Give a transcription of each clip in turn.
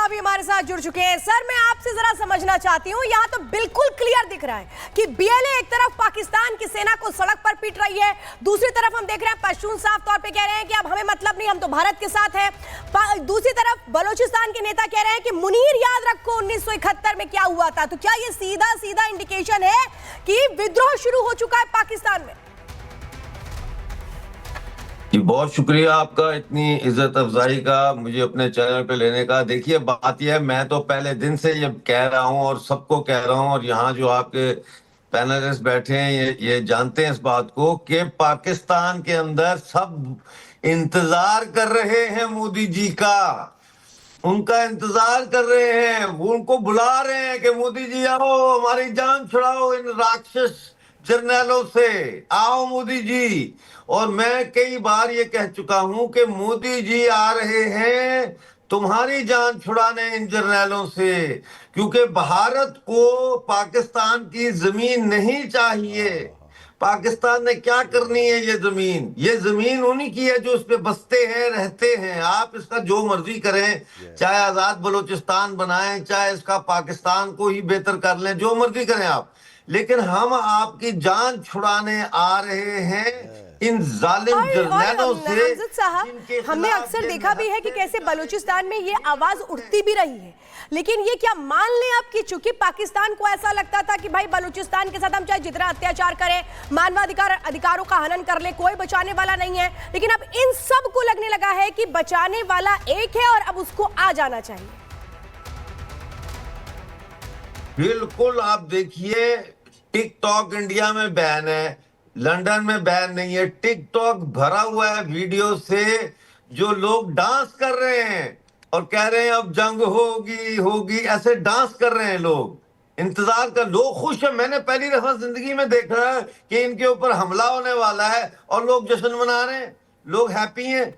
अभी हमारे साथ जुड़ चुके हैं। सर, मैं आपसे जरा समझना चाहती हूँ, यहाँ तो बिल्कुल क्लियर दिख रहा है कि बीएलए एक तरफ पाकिस्तान की सेना को सड़क पर पीट रही है, दूसरी तरफ हम देख रहे हैं पश्तून साफ तौर पे कह रहे हैं कि अब हमें मतलब नहीं, हम तो भारत के साथ हैं। दूसरी तरफ बलोचिस्तान के नेता कह रहे हैं कि मुनीर याद रखो 1971 में क्या हुआ था। तो क्या ये सीधा सीधा इंडिकेशन है कि विद्रोह शुरू हो चुका है पाकिस्तान में? बहुत शुक्रिया आपका इतनी इज्जत अफजाई का, मुझे अपने चैनल पे लेने का। देखिए, बात यह है, मैं तो पहले दिन से ये कह रहा हूँ और सबको कह रहा हूँ, और यहाँ जो आपके पैनलिस्ट बैठे हैं ये जानते हैं इस बात को कि पाकिस्तान के अंदर सब इंतजार कर रहे हैं मोदी जी का। उनका इंतजार कर रहे हैं, वो उनको बुला रहे हैं कि मोदी जी आओ, हमारी जान छुड़ाओ इन राक्षस जर्नैलों से, आओ मोदी जी। और मैं कई बार ये कह चुका हूं कि मोदी जी आ रहे हैं तुम्हारी जान छुड़ाने इन जर्नैलों से, क्योंकि भारत को पाकिस्तान की जमीन नहीं चाहिए। पाकिस्तान ने क्या करनी है? ये जमीन उन्हीं की है जो उस पे बसते हैं, रहते हैं। आप इसका जो मर्जी करें, चाहे आजाद बलोचिस्तान बनाएं, चाहे इसका पाकिस्तान को ही बेहतर कर लें, जो मर्जी करें आप, लेकिन हम आपकी जान छुड़ाने आ रहे हैं इन जालिम जर्नैलों से। हमने अक्सर देखा भी है कि कैसे बलूचिस्तान में ये आवाज उठती भी रही है, लेकिन ये क्या मान लें आप कि चूंकि पाकिस्तान को ऐसा लगता था कि भाई बलूचिस्तान के साथ हम चाहे जितना अत्याचार करें, अधिकारों का हनन कर ले, कोई बचाने वाला नहीं है, लेकिन अब इन सब को लगने लगा है कि बचाने वाला एक है और अब उसको आ जाना चाहिए। बिल्कुल, आप देखिए, टिकटॉक इंडिया में बैन है, लंदन में बैन नहीं है। टिकटॉक भरा हुआ है वीडियो से जो लोग डांस कर रहे हैं और कह रहे हैं अब जंग होगी, ऐसे डांस कर रहे हैं लोग, इंतजार कर। लोग खुश हैं। मैंने पहली दफा जिंदगी में देखा है कि इनके ऊपर हमला होने वाला है और लोग जश्न मना रहे हैं, लोग हैप्पी हैं।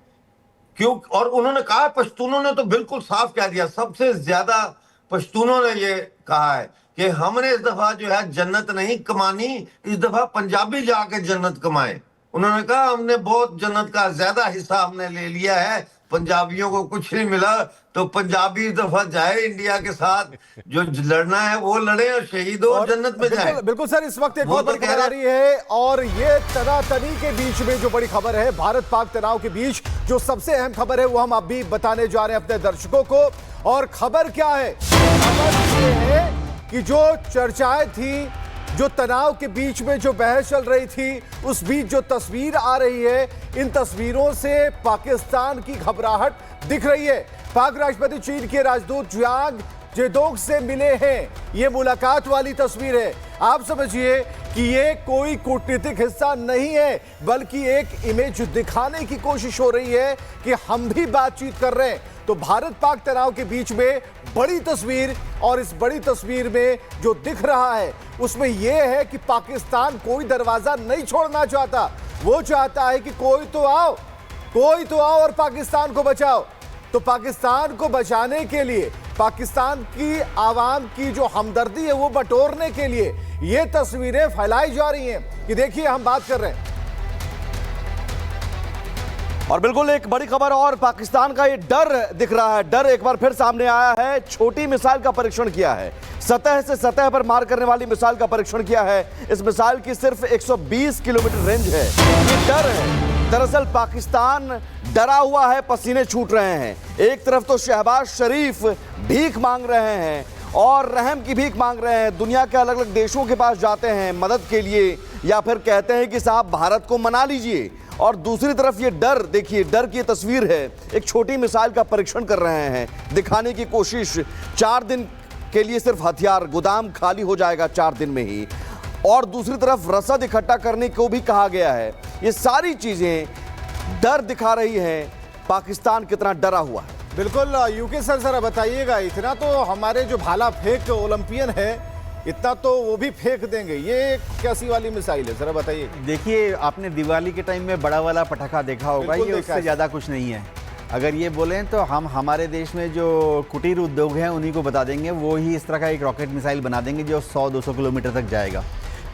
क्यों? और उन्होंने कहा, पश्तूनों ने तो बिल्कुल साफ कह दिया, सबसे ज्यादा पश्तूनों ने ये कहा है कि हमने इस दफा जो है जन्नत नहीं कमानी, इस दफा पंजाबी जाके जन्नत कमाए। उन्होंने कहा हमने बहुत जन्नत का ज्यादा हिस्सा हमने ले लिया है, पंजाबियों को कुछ नहीं मिला, तो पंजाबी इस दफा जाए इंडिया के साथ, जो लड़ना है वो लड़े और शहीद हो और जन्नत में जाए। बिल्कुल सर, इस वक्त एक बहुत बड़ी खबर आ रही है और ये तनातनी के बीच में जो बड़ी खबर है, भारत पाक तनाव के बीच जो सबसे अहम खबर है वो हम अभी बताने जा रहे हैं अपने दर्शकों को। और खबर क्या है? खबर ये है कि जो चर्चाएं थी, जो तनाव के बीच में जो बहस चल रही थी, उस बीच जो तस्वीर आ रही है, इन तस्वीरों से पाकिस्तान की घबराहट दिख रही है। पाक राष्ट्रपति चीन के राजदूत ज्यांग जेडोग से मिले हैं, ये मुलाकात वाली तस्वीर है। आप समझिए कि ये कोई कूटनीतिक हिस्सा नहीं है, बल्कि एक इमेज दिखाने की कोशिश हो रही है कि हम भी बातचीत कर रहे हैं। तो भारत पाक तनाव के बीच में बड़ी तस्वीर, और इस बड़ी तस्वीर में जो दिख रहा है उसमें यह है कि पाकिस्तान कोई दरवाजा नहीं छोड़ना चाहता। वो चाहता है कि कोई तो आओ और पाकिस्तान को बचाओ। तो पाकिस्तान को बचाने के लिए, पाकिस्तान की आवाम की जो हमदर्दी है वो बटोरने के लिए ये तस्वीरें फैलाई जा रही हैं कि देखिए हम बात कर रहे हैं। और बिल्कुल एक बड़ी खबर और पाकिस्तान का ये डर दिख रहा है, डर एक बार फिर सामने आया है। छोटी मिसाइल का परीक्षण किया है, सतह से सतह पर मार करने वाली मिसाइल का परीक्षण किया है। इस मिसाइल की सिर्फ 120 किलोमीटर रेंज है। ये डर है। दरअसल पाकिस्तान डरा हुआ है, पसीने छूट रहे हैं। एक तरफ तो शहबाज शरीफ भीख मांग रहे हैं और रहम की भीख मांग रहे हैं, दुनिया के अलग अलग देशों के पास जाते हैं मदद के लिए, या फिर कहते हैं कि साहब भारत को मना लीजिए। और दूसरी तरफ ये डर, देखिए डर की तस्वीर है, एक छोटी मिसाइल का परीक्षण कर रहे हैं, दिखाने की कोशिश। 4 दिन के लिए सिर्फ हथियार गोदाम खाली हो जाएगा 4 दिन में ही। और दूसरी तरफ रसद इकट्ठा करने को भी कहा गया है। ये सारी चीजें डर दिखा रही हैं पाकिस्तान कितना डरा हुआ है। बिल्कुल यूके सर, जरा बताइएगा, इतना तो हमारे जो भाला फेंक ओलंपियन है इतना तो वो भी फेंक देंगे, ये कैसी वाली मिसाइल है, जरा बताइए। देखिए, आपने दिवाली के टाइम में बड़ा वाला पटाखा देखा होगा, ये उससे ज़्यादा कुछ नहीं है। अगर ये बोलें तो हम हमारे देश में जो कुटीर उद्योग हैं उन्हीं को बता देंगे, वो ही इस तरह का एक रॉकेट मिसाइल बना देंगे जो 100-200 किलोमीटर तक जाएगा।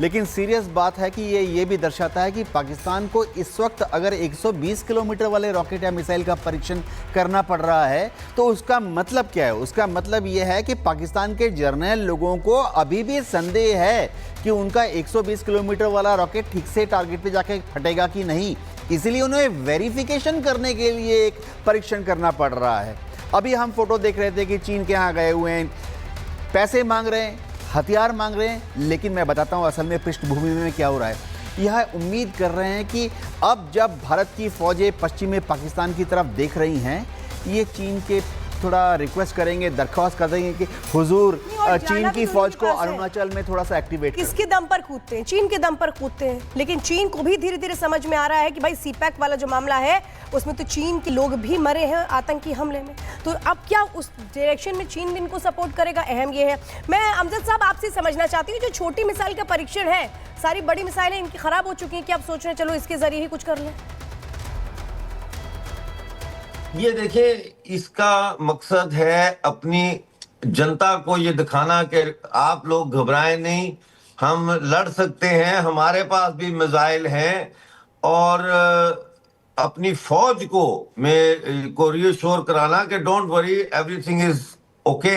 लेकिन सीरियस बात है कि ये भी दर्शाता है कि पाकिस्तान को इस वक्त अगर 120 किलोमीटर वाले रॉकेट या मिसाइल का परीक्षण करना पड़ रहा है तो उसका मतलब क्या है? उसका मतलब ये है कि पाकिस्तान के जर्नल लोगों को अभी भी संदेह है कि उनका 120 किलोमीटर वाला रॉकेट ठीक से टारगेट पे जाके फटेगा कि नहीं, इसीलिए उन्हें वेरिफिकेशन करने के लिए एक परीक्षण करना पड़ रहा है। अभी हम फोटो देख रहे थे कि चीन के यहाँ गए हुए हैं, पैसे मांग रहे हैं, हथियार मांग रहे हैं, लेकिन मैं बताता हूँ असल में पृष्ठभूमि में क्या हो रहा है। यह उम्मीद कर रहे हैं कि अब जब भारत की फौजें पश्चिमी पाकिस्तान की तरफ देख रही हैं, ये चीन के थोड़ा रिक्वेस्ट करेंगे, दरख्वास्त कर देंगे कि हुजूर चीन की फौज को अरुणाचल में थोड़ा सा एक्टिवेट करें। किसके दम पर कूदते हैं? चीन के दम पर कूदते हैं। लेकिन चीन को भी धीरे धीरे समझ में आ रहा है कि भाई सीपैक वाला जो मामला है उसमें तो चीन के लोग भी मरे हैं आतंकी हमले में, तो अब क्या उस डायरेक्शन में चीन इनको सपोर्ट करेगा? अहम ये है। मैं अमजद साहब आपसे समझना चाहती हूँ, जो छोटी मिसाइल का परीक्षण है, सारी बड़ी मिसाइलें इनकी खराब हो चुकी हैं कि आप सोच रहे हैं चलो इसके जरिए ही कुछ कर लें? ये देखिए, इसका मकसद है अपनी जनता को ये दिखाना कि आप लोग घबराएं नहीं, हम लड़ सकते हैं, हमारे पास भी मिसाइल हैं, और अपनी फौज को रियश्योर कराना कि don't worry everything is okay.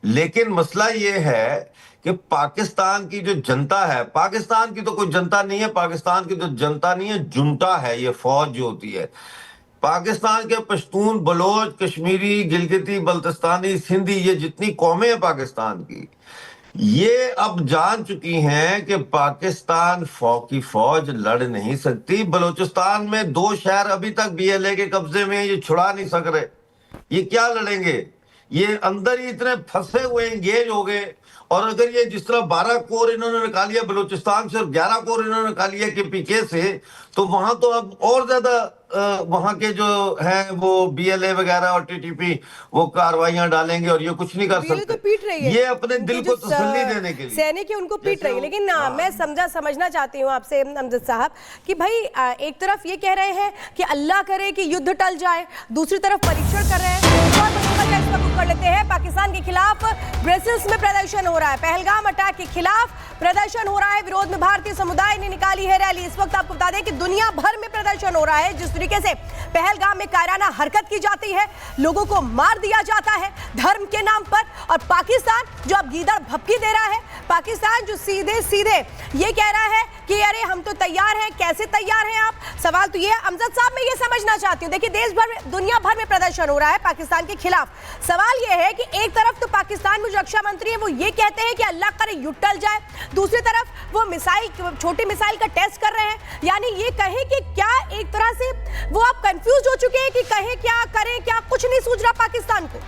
लेकिन मसला ये है कि पाकिस्तान की जो जनता है, पाकिस्तान की तो कोई जनता नहीं है, पाकिस्तान की तो जनता नहीं है, जुंटा है ये फौज जो होती है। पाकिस्तान के पश्तून, बलोच, कश्मीरी, गिलगिती, बल्तिस्तानी, सिंधी, ये जितनी कौमें हैं पाकिस्तान की, ये अब जान चुकी हैं कि पाकिस्तान की फौज लड़ नहीं सकती। बलूचिस्तान में 2 शहर अभी तक बीएलए के कब्जे में, ये छुड़ा नहीं सक रहे, ये क्या लड़ेंगे? ये अंदर ही इतने फंसे हुए, एंगेज हो गए। और अगर ये जिस तरह 12 कोर इन्होंने निकाल लिया बलूचिस्तान से और 11 कोर इन्होंने निकाल लिया केपीके से, तो वहां तो अब और ज्यादा वहां के जो हैं वो बीएलए वगैरह और टीटीपी वो कार्रवाइयां डालेंगे और ये कुछ नहीं कर सकते। तो पीट रही है, ये अपने दिल को तसल्ली देने के लिए सैनिक उनको पीट रही है। लेकिन मैं समझना चाहती हूँ आपसे अमजद साहब कि भाई एक तरफ ये कह रहे हैं कि अल्लाह करे कि युद्ध टल जाए, दूसरी तरफ परीक्षण कर रहे हैं। कर लेते हैं, पाकिस्तान के खिलाफ ब्रसेल्स में प्रदर्शन हो रहा है, पहलगाम अटैक के खिलाफ प्रदर्शन हो रहा है, विरोध में भारतीय समुदाय ने निकाली है रैली। इस वक्त आपको बता दें कि दुनिया भर में प्रदर्शन हो रहा है। जिस तरीके से पहलगाम में कायराना हरकत की जाती है, लोगों को मार दिया जाता है धर्म के नाम पर, और पाकिस्तान जो अब गीदड़ भपकी दे रहा है, पाकिस्तान जो सीधे सीधे ये कह रहा है कि अरे हम तो तैयार हैं। कैसे तैयार हैं आप? सवाल तो ये है अमजद साहब, मैं ये समझना चाहती हूँ। देखिए, देश भर में, दुनिया भर में प्रदर्शन हो रहा है पाकिस्तान के खिलाफ। सवाल ये है कि एक तरफ तो पाकिस्तान में जो रक्षा मंत्री है वो ये कहते हैं कि अल्लाह करे युद्ध टल जाए, दूसरी तरफ वो छोटी मिसाइल का टेस्ट कर रहे हैं। यानी ये कहें कि क्या एक तरह से वो आप कंफ्यूज हो चुके हैं कि कहें क्या, करें क्या, कुछ नहीं सूझ रहा पाकिस्तान को।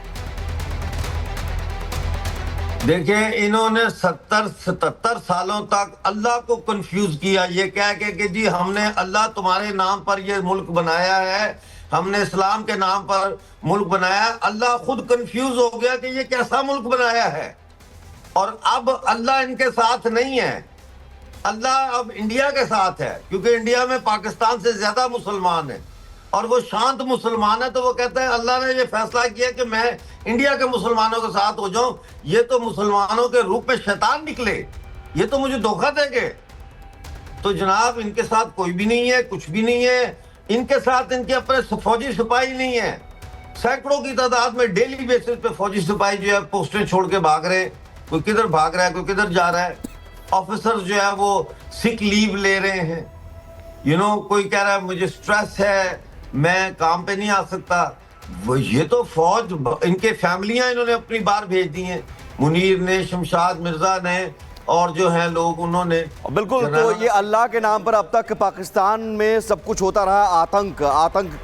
देखिए, इन्होंने 70-77 सालों तक अल्लाह को कंफ्यूज किया, ये कह के कि जी हमने अल्लाह तुम्हारे नाम पर ये मुल्क बनाया है, हमने इस्लाम के नाम पर मुल्क बनाया। अल्लाह खुद कंफ्यूज हो गया कि ये कैसा मुल्क बनाया है, और अब अल्लाह इनके साथ नहीं है, अल्लाह अब इंडिया के साथ है, क्योंकि इंडिया में पाकिस्तान से ज्यादा मुसलमान है और वो शांत मुसलमान है। तो वो कहते हैं अल्लाह ने ये फैसला किया कि मैं इंडिया के मुसलमानों के साथ हो जाऊं, ये तो मुसलमानों के रूप में शैतान निकले, ये तो मुझे धोखा देंगे। तो जनाब, इनके साथ कोई भी नहीं है, कुछ भी नहीं है, इनके साथ इनके अपने फौजी सिपाही नहीं है। सैकड़ों की तादाद में डेली बेसिस पे फौजी सिपाही जो है पोस्टें छोड़ के भाग रहे हैं, कोई किधर भाग रहा है, कोई किधर जा रहा है। ऑफिसर जो है वो सिक लीव ले रहे हैं, कोई कह रहा है मुझे स्ट्रेस है, मैं काम पे नहीं आ सकता। ये तो फौज, इनके फैमिलियां इन्होंने अपनी बाहर भेज दी हैं, मुनीर ने, शमशाद मिर्जा ने, और जो है लोग उन्होंने। बिल्कुल, तो ये अल्लाह के नाम पर अब तक पाकिस्तान में सब कुछ होता रहा, आतंक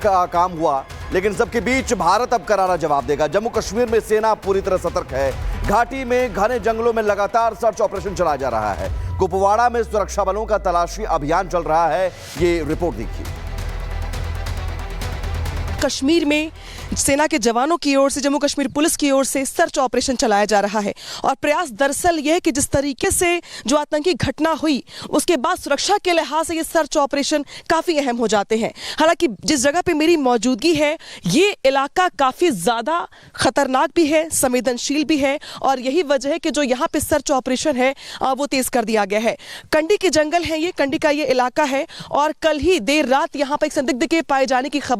का काम हुआ, लेकिन सबके बीच भारत अब करारा जवाब देगा। जम्मू कश्मीर में सेना पूरी तरह सतर्क है, घाटी में घने जंगलों में लगातार सर्च ऑपरेशन चलाया जा रहा है, कुपवाड़ा में सुरक्षा बलों का तलाशी अभियान चल रहा है। ये रिपोर्ट देखिए। कश्मीर में सेना के जवानों की ओर से, जम्मू कश्मीर पुलिस की ओर से सर्च ऑपरेशन चलाया जा रहा है। और प्रयास दरअसल यह है कि जिस तरीके से जो आतंकी घटना हुई उसके बाद सुरक्षा के लिहाज से ये सर्च ऑपरेशन काफ़ी अहम हो जाते हैं। हालांकि जिस जगह पे मेरी मौजूदगी है ये इलाका काफ़ी ज़्यादा खतरनाक भी है, संवेदनशील भी है, और यही वजह है कि जो यहाँ पे सर्च ऑपरेशन है वो तेज़ कर दिया गया है। कंडी के जंगल है, ये कंडी का ये इलाका है, और कल ही देर रात यहाँ पर एक संदिग्ध के पाए जाने की खबर